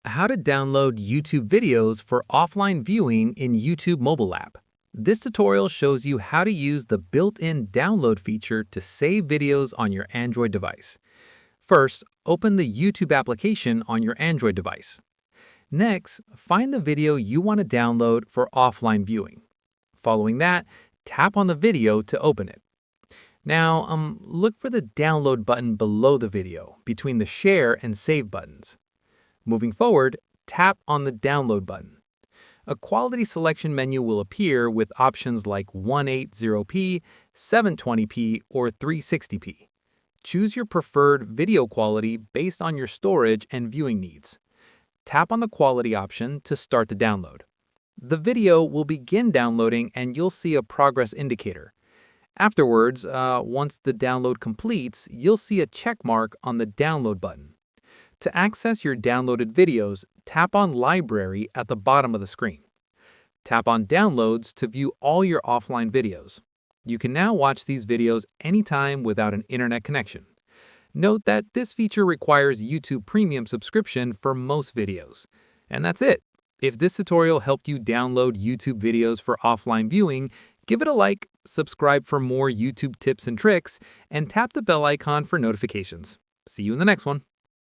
How to download YouTube videos for offline viewing in YouTube mobile app. This tutorial shows you how to use the built-in download feature to save videos on your Android device. First, open the YouTube application on your Android device. Next, find the video you want to download for offline viewing. Following that, tap on the video to open it. Now, look for the download button below the video, between the share and save buttons. Moving forward, tap on the download button. A quality selection menu will appear with options like 180p, 720p, or 360p. Choose your preferred video quality based on your storage and viewing needs. Tap on the quality option to start the download. The video will begin downloading and you'll see a progress indicator. Afterwards, once the download completes, you'll see a check mark on the download button. To access your downloaded videos, tap on Library at the bottom of the screen. Tap on Downloads to view all your offline videos. You can now watch these videos anytime without an internet connection. Note that this feature requires YouTube Premium subscription for most videos. And that's it. If this tutorial helped you download YouTube videos for offline viewing, give it a like, subscribe for more YouTube tips and tricks, and tap the bell icon for notifications. See you in the next one.